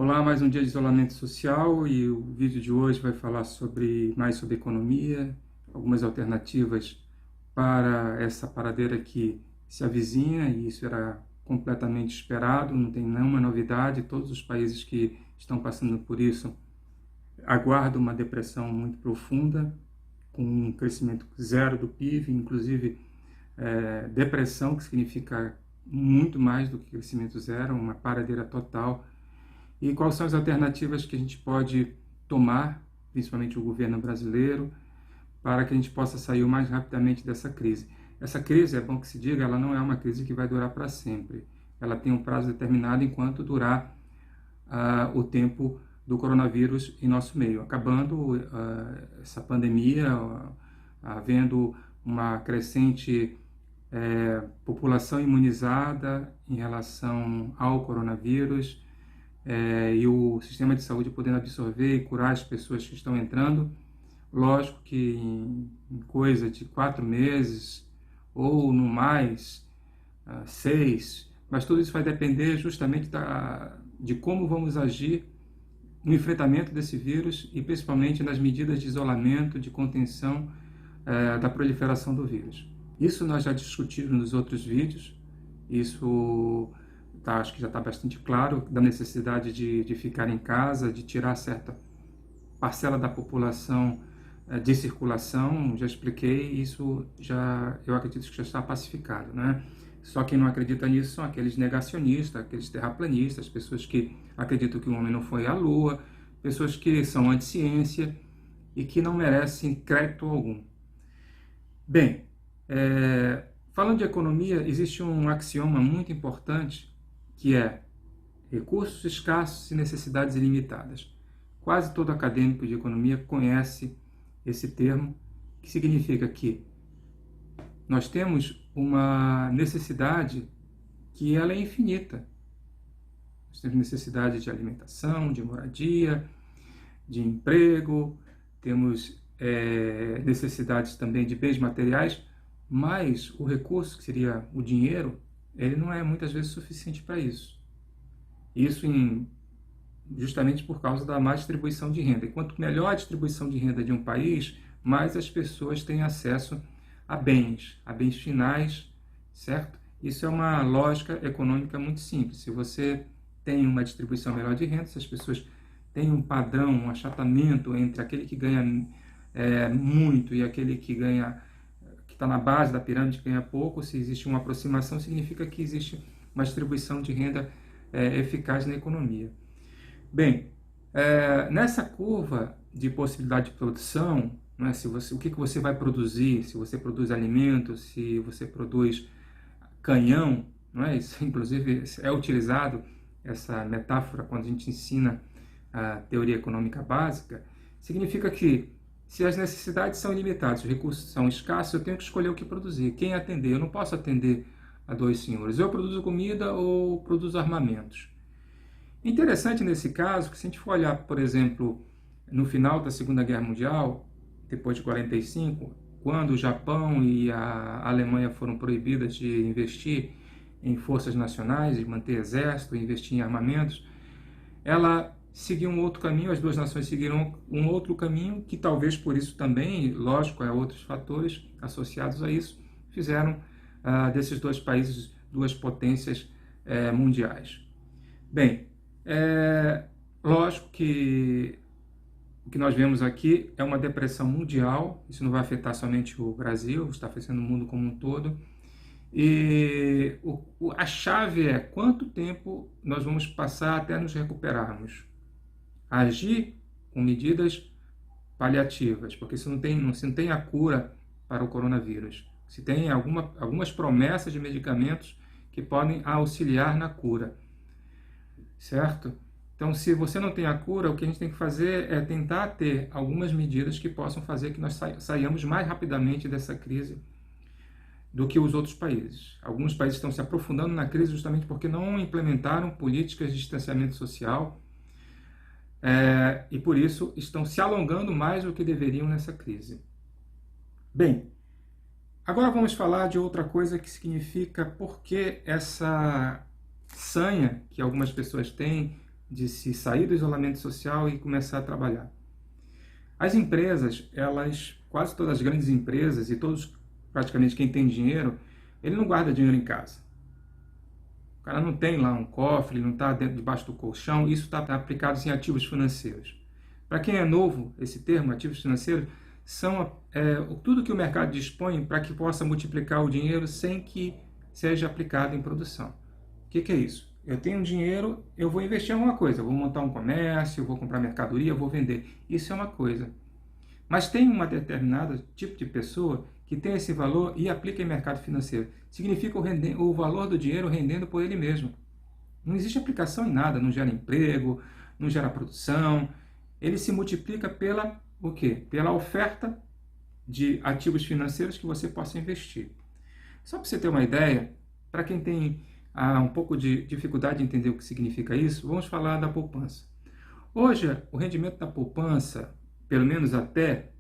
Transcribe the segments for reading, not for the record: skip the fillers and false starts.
Olá, mais um dia de isolamento social e o vídeo de hoje vai falar mais sobre economia, algumas alternativas para essa paradeira que se avizinha, e isso era completamente esperado, não tem nenhuma novidade. Todos os países que estão passando por isso aguardam uma depressão muito profunda, com um crescimento zero do PIB, inclusive depressão, que significa muito mais do que crescimento zero, uma paradeira total. E quais são as alternativas que a gente pode tomar, principalmente o governo brasileiro, para que a gente possa sair o mais rapidamente dessa crise. Essa crise, é bom que se diga, ela não é uma crise que vai durar para sempre. Ela tem um prazo determinado enquanto durar o tempo do coronavírus em nosso meio. Acabando essa pandemia, havendo uma crescente população imunizada em relação ao coronavírus, e o sistema de saúde podendo absorver e curar as pessoas que estão entrando. Lógico que em coisa de 4 meses ou no mais 6, mas tudo isso vai depender justamente de como vamos agir no enfrentamento desse vírus e principalmente nas medidas de isolamento, de contenção da proliferação do vírus. Isso nós já discutimos nos outros vídeos, isso acho que já está bastante claro, da necessidade de ficar em casa, de tirar certa parcela da população de circulação. Já expliquei, isso eu acredito que já está pacificado, né? Só quem não acredita nisso são aqueles negacionistas, aqueles terraplanistas, pessoas que acreditam que o homem não foi à Lua, pessoas que são anti-ciência e que não merecem crédito algum. Bem, falando de economia, existe um axioma muito importante que é recursos escassos e necessidades ilimitadas. Quase todo acadêmico de economia conhece esse termo, que significa que nós temos uma necessidade que ela é infinita. Nós temos necessidade de alimentação, de moradia, de emprego, temos necessidades também de bens materiais, mas o recurso, que seria o dinheiro, ele não é muitas vezes suficiente para isso. Isso justamente por causa da má distribuição de renda. E quanto melhor a distribuição de renda de um país, mais as pessoas têm acesso a bens finais, certo? Isso é uma lógica econômica muito simples. Se você tem uma distribuição melhor de renda, se as pessoas têm um padrão, um achatamento entre aquele que ganha muito e aquele que ganha, que está na base da pirâmide, que ganha pouco, se existe uma aproximação, significa que existe uma distribuição de renda eficaz na economia. Bem, nessa curva de possibilidade de produção, né, o que você vai produzir, se você produz alimentos, se você produz canhão, não é? Isso, inclusive, é utilizado essa metáfora quando a gente ensina a teoria econômica básica, significa que se as necessidades são ilimitadas, os recursos são escassos, eu tenho que escolher o que produzir, quem atender. Eu não posso atender a dois senhores. Eu produzo comida ou produzo armamentos. Interessante nesse caso que, se a gente for olhar, por exemplo, no final da Segunda Guerra Mundial, depois de 45, quando o Japão e a Alemanha foram proibidas de investir em forças nacionais, de manter exército, investir em armamentos, ela seguiu um outro caminho, as duas nações seguiram um outro caminho, que talvez por isso também, lógico, há outros fatores associados a isso, fizeram desses dois países duas potências mundiais. Bem, lógico que o que nós vemos aqui é uma depressão mundial, isso não vai afetar somente o Brasil, está afetando o mundo como um todo, e a chave é quanto tempo nós vamos passar até nos recuperarmos. Agir com medidas paliativas, porque se não tem a cura para o coronavírus. Se tem algumas promessas de medicamentos que podem auxiliar na cura, certo? Então, se você não tem a cura, o que a gente tem que fazer é tentar ter algumas medidas que possam fazer que nós saiamos mais rapidamente dessa crise do que os outros países. Alguns países estão se aprofundando na crise justamente porque não implementaram políticas de distanciamento social, e por isso estão se alongando mais do que deveriam nessa crise. Bem, agora vamos falar de outra coisa que significa por que essa sanha que algumas pessoas têm de se sair do isolamento social e começar a trabalhar. As empresas, quase todas as grandes empresas e todos, praticamente quem tem dinheiro, ele não guarda dinheiro em casa. O cara não tem lá um cofre, não está debaixo do colchão, isso está aplicado em ativos financeiros. Para quem é novo, esse termo, ativos financeiros, são tudo que o mercado dispõe para que possa multiplicar o dinheiro sem que seja aplicado em produção. O que é isso? Eu tenho dinheiro, eu vou investir em alguma coisa, eu vou montar um comércio, eu vou comprar mercadoria, eu vou vender. Isso é uma coisa. Mas tem uma determinada tipo de pessoa que tem esse valor e aplica em mercado financeiro. Significa o valor do dinheiro rendendo por ele mesmo. Não existe aplicação em nada, não gera emprego, não gera produção. Ele se multiplica pela o quê? Pela oferta de ativos financeiros que você possa investir. Só para você ter uma ideia, para quem tem um pouco de dificuldade de entender o que significa isso, vamos falar da poupança. Hoje, o rendimento da poupança, pelo menos até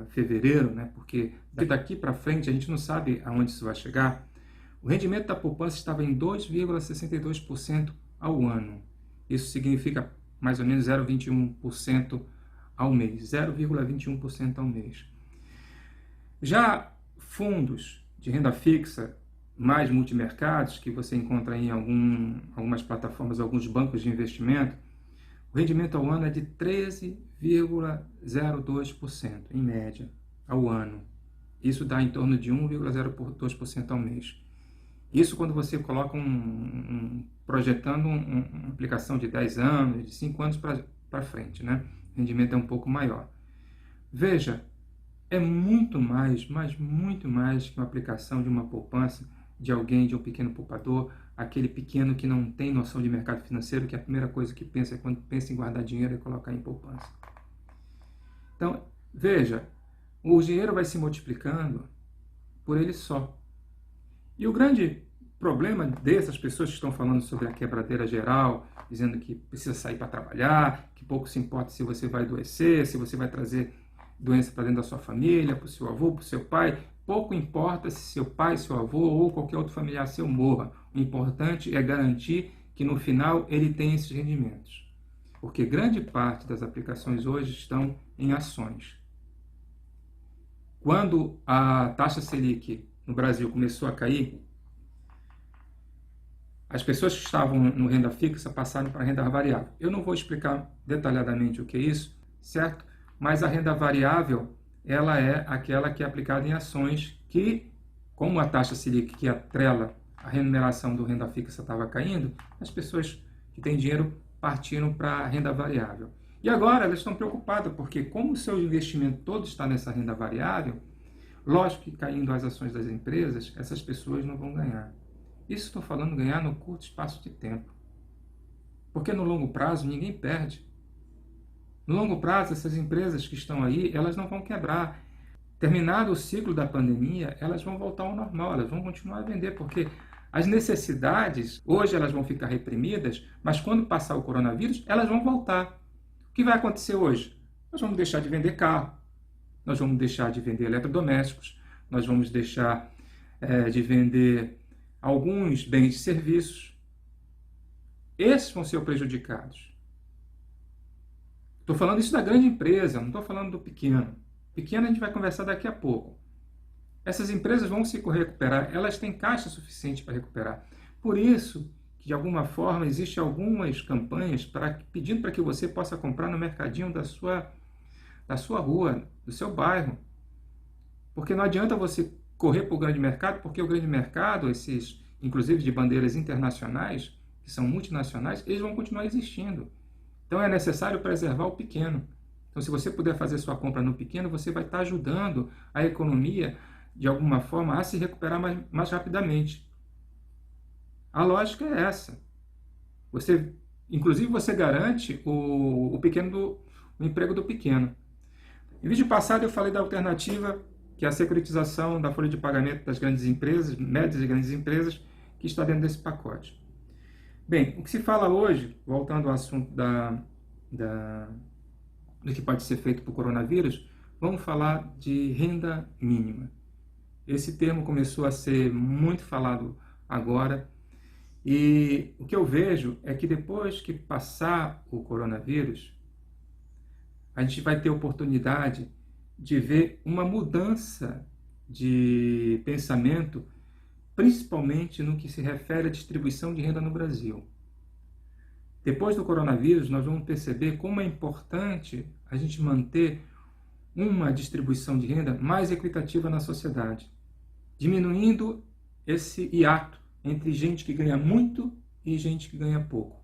fevereiro, né, porque daqui para frente a gente não sabe aonde isso vai chegar, o rendimento da poupança estava em 2,62% ao ano. Isso significa mais ou menos 0,21% ao mês. 0,21% ao mês. Já fundos de renda fixa, mais multimercados, que você encontra em algumas plataformas, alguns bancos de investimento, o rendimento ao ano é de 13,02%, em média, ao ano. Isso dá em torno de 1,02% ao mês. Isso quando você coloca projetando uma aplicação de 10 anos, de 5 anos para frente, né? O rendimento é um pouco maior. Veja, é muito mais, mas muito mais que uma aplicação de uma poupança de alguém, de um pequeno poupador, aquele pequeno que não tem noção de mercado financeiro, que a primeira coisa que pensa quando pensa em guardar dinheiro é colocar em poupança. Então, veja, o dinheiro vai se multiplicando por ele só. E o grande problema dessas pessoas que estão falando sobre a quebradeira geral, dizendo que precisa sair para trabalhar, que pouco se importa se você vai adoecer, se você vai trazer doença para dentro da sua família, para o seu avô, para o seu pai, pouco importa se seu pai, seu avô ou qualquer outro familiar seu morra. O importante é garantir que no final ele tenha esses rendimentos. Porque grande parte das aplicações hoje estão em ações. Quando a taxa Selic no Brasil começou a cair, as pessoas que estavam no renda fixa passaram para a renda variável. Eu não vou explicar detalhadamente o que é isso, certo? Mas a renda variável, ela é aquela que é aplicada em ações que, como a taxa Selic que atrela a remuneração do renda fixa estava caindo, as pessoas que têm dinheiro partiram para a renda variável. E agora elas estão preocupadas, porque como o seu investimento todo está nessa renda variável, lógico que caindo as ações das empresas, essas pessoas não vão ganhar. Isso estou falando ganhar no curto espaço de tempo. Porque no longo prazo ninguém perde. No longo prazo, essas empresas que estão aí, elas não vão quebrar. Terminado o ciclo da pandemia, elas vão voltar ao normal, elas vão continuar a vender, porque as necessidades, hoje elas vão ficar reprimidas, mas quando passar o coronavírus, elas vão voltar. O que vai acontecer hoje? Nós vamos deixar de vender carro, nós vamos deixar de vender eletrodomésticos, nós vamos deixar de vender alguns bens e serviços. Esses vão ser prejudicados. Estou falando isso da grande empresa, não estou falando do pequeno. Pequeno a gente vai conversar daqui a pouco. Essas empresas vão se recuperar, elas têm caixa suficiente para recuperar. Por isso que, de alguma forma, existem algumas campanhas pedindo para que você possa comprar no mercadinho da sua rua, do seu bairro. Porque não adianta você correr para o grande mercado, porque o grande mercado, esses, inclusive de bandeiras internacionais, que são multinacionais, eles vão continuar existindo. Então é necessário preservar o pequeno. Então, se você puder fazer sua compra no pequeno, você vai estar ajudando a economia, de alguma forma, a se recuperar mais rapidamente. A lógica é essa. Inclusive, você garante o emprego do pequeno. No vídeo passado, eu falei da alternativa, que é a securitização da folha de pagamento das grandes empresas, médias e grandes empresas, que está dentro desse pacote. Bem, o que se fala hoje, voltando ao assunto do que pode ser feito para o coronavírus, vamos falar de renda mínima. Esse termo começou a ser muito falado agora E o que eu vejo é que depois que passar o coronavírus, a gente vai ter oportunidade de ver uma mudança de pensamento, principalmente no que se refere à distribuição de renda no Brasil. Depois do coronavírus, nós vamos perceber como é importante a gente manter uma distribuição de renda mais equitativa na sociedade, diminuindo esse hiato entre gente que ganha muito e gente que ganha pouco.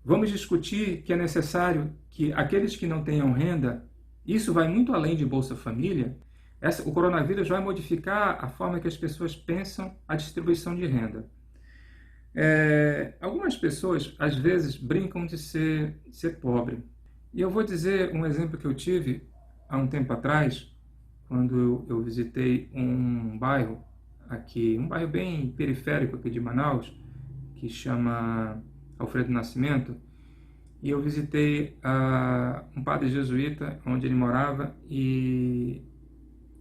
Vamos discutir que é necessário que aqueles que não tenham renda, isso vai muito além de Bolsa Família, o coronavírus vai modificar a forma que as pessoas pensam a distribuição de renda. Algumas pessoas, às vezes, brincam de ser pobre. E eu vou dizer um exemplo que eu tive há um tempo atrás, quando eu visitei um bairro aqui, um bairro bem periférico aqui de Manaus, que chama Alfredo Nascimento, e eu visitei um padre jesuíta onde ele morava, e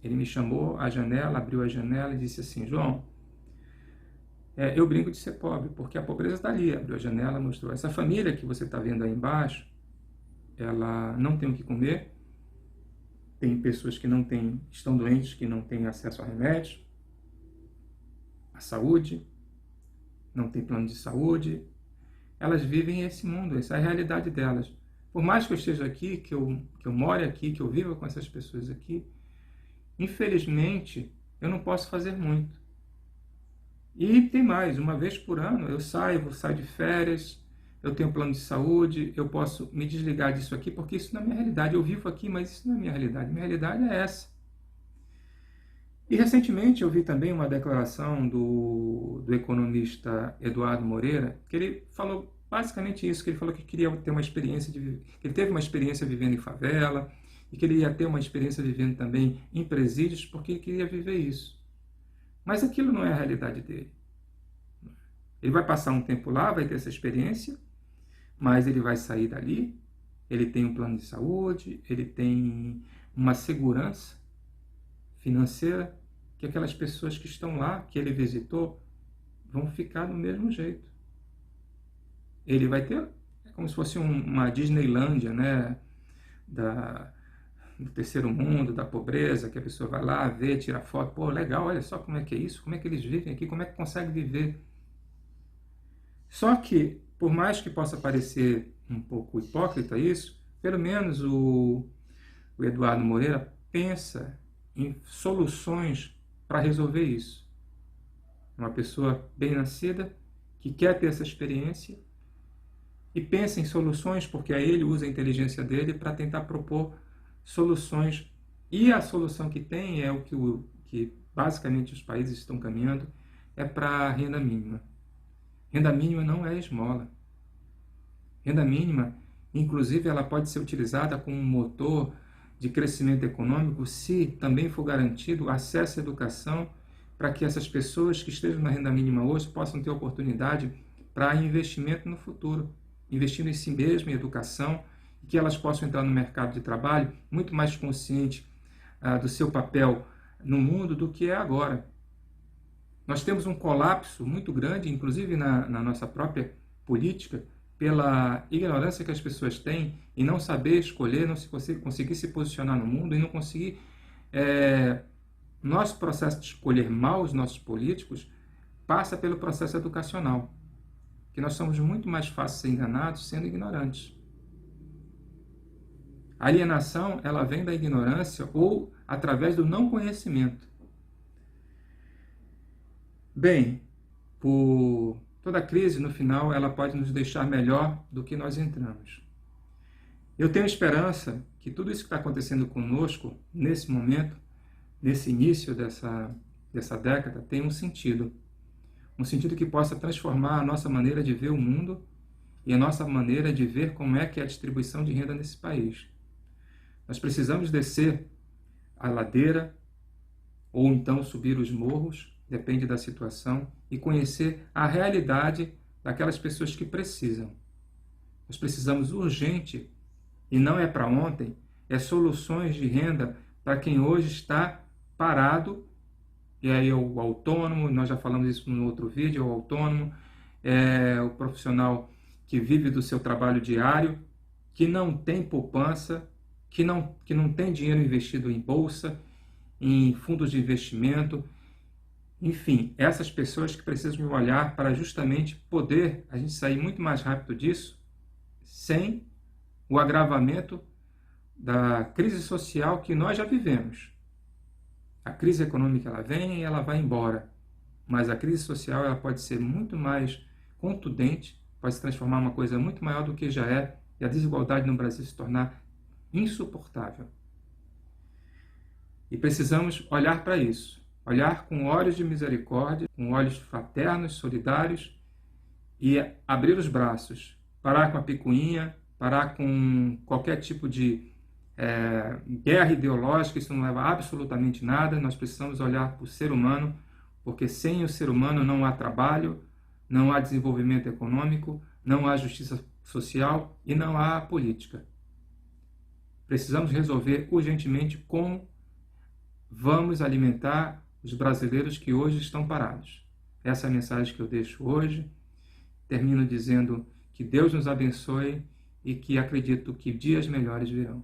ele me chamou à janela, abriu a janela e disse assim: João, eu brinco de ser pobre, porque a pobreza está ali. Abriu a janela, mostrou. Essa família que você está vendo aí embaixo, ela não tem o que comer, tem pessoas que não têm, estão doentes, que não têm acesso a remédios, a saúde, não tem plano de saúde. Elas vivem esse mundo, essa é a realidade delas. Por mais que eu esteja aqui, que eu more aqui, que eu viva com essas pessoas aqui, infelizmente, eu não posso fazer muito. E tem mais, uma vez por ano eu saio de férias, eu tenho plano de saúde, eu posso me desligar disso aqui, porque isso não é minha realidade. Eu vivo aqui, mas isso não é minha realidade. Minha realidade é essa. E recentemente eu vi também uma declaração do economista Eduardo Moreira, que ele falou basicamente isso, que ele falou que queria ter uma experiência, que ele teve uma experiência vivendo em favela, e que ele ia ter uma experiência vivendo também em presídios, porque ele queria viver isso. Mas aquilo não é a realidade dele. Ele vai passar um tempo lá, vai ter essa experiência, mas ele vai sair dali, ele tem um plano de saúde, ele tem uma segurança financeira, que aquelas pessoas que estão lá, que ele visitou, vão ficar do mesmo jeito. Ele vai ter, é como se fosse uma Disneylândia, né, do terceiro mundo, da pobreza, que a pessoa vai lá, vê, tira foto, pô, legal, olha só como é que é isso, como é que eles vivem aqui, como é que consegue viver. Só que, por mais que possa parecer um pouco hipócrita isso, pelo menos o Eduardo Moreira pensa em soluções para resolver isso. Uma pessoa bem nascida, que quer ter essa experiência, e pensa em soluções, porque aí ele usa a inteligência dele para tentar propor soluções. E a solução que tem é o que basicamente os países estão caminhando, é para a renda mínima. Renda mínima não é esmola. Renda mínima, inclusive, ela pode ser utilizada como um motor de crescimento econômico se também for garantido acesso à educação, para que essas pessoas que estejam na renda mínima hoje possam ter oportunidade para investimento no futuro, investindo em si mesmo, em educação, e que elas possam entrar no mercado de trabalho muito mais consciente do seu papel no mundo do que é agora. Nós temos um colapso muito grande, inclusive na nossa própria política, pela ignorância que as pessoas têm em não saber escolher, não se conseguir se posicionar no mundo e não conseguir... Nosso processo de escolher mal os nossos políticos passa pelo processo educacional, que nós somos muito mais fáceis de ser enganados sendo ignorantes. A alienação, ela vem da ignorância ou através do não conhecimento. Bem, por toda crise, no final, ela pode nos deixar melhor do que nós entramos. Eu tenho esperança que tudo isso que está acontecendo conosco, nesse momento, nesse início dessa década, tenha um sentido que possa transformar a nossa maneira de ver o mundo e a nossa maneira de ver como é que é a distribuição de renda nesse país. Nós precisamos descer a ladeira ou então subir os morros, depende da situação, e conhecer a realidade daquelas pessoas que precisam. Nós precisamos urgente, e não é para ontem, é soluções de renda para quem hoje está parado e aí o autônomo, nós já falamos isso no outro vídeo, o autônomo, é o profissional que vive do seu trabalho diário, que não tem poupança, que não tem dinheiro investido em bolsa, em fundos de investimento, enfim, essas pessoas que precisam de um olhar para justamente poder a gente sair muito mais rápido disso, sem o agravamento da crise social que nós já vivemos. A crise econômica ela vem e ela vai embora, mas a crise social ela pode ser muito mais contundente, pode se transformar em uma coisa muito maior do que já é, e a desigualdade no Brasil se tornar insuportável. E precisamos olhar para isso, olhar com olhos de misericórdia, com olhos fraternos, solidários, e abrir os braços, parar com a picuinha, parar com qualquer tipo de guerra ideológica. Isso não leva a absolutamente nada. Nós precisamos olhar para o ser humano, porque sem o ser humano não há trabalho, não há desenvolvimento econômico, não há justiça social e não há política. Precisamos resolver urgentemente como vamos alimentar os brasileiros que hoje estão parados. Essa é a mensagem que eu deixo hoje. Termino dizendo que Deus nos abençoe e que acredito que dias melhores virão.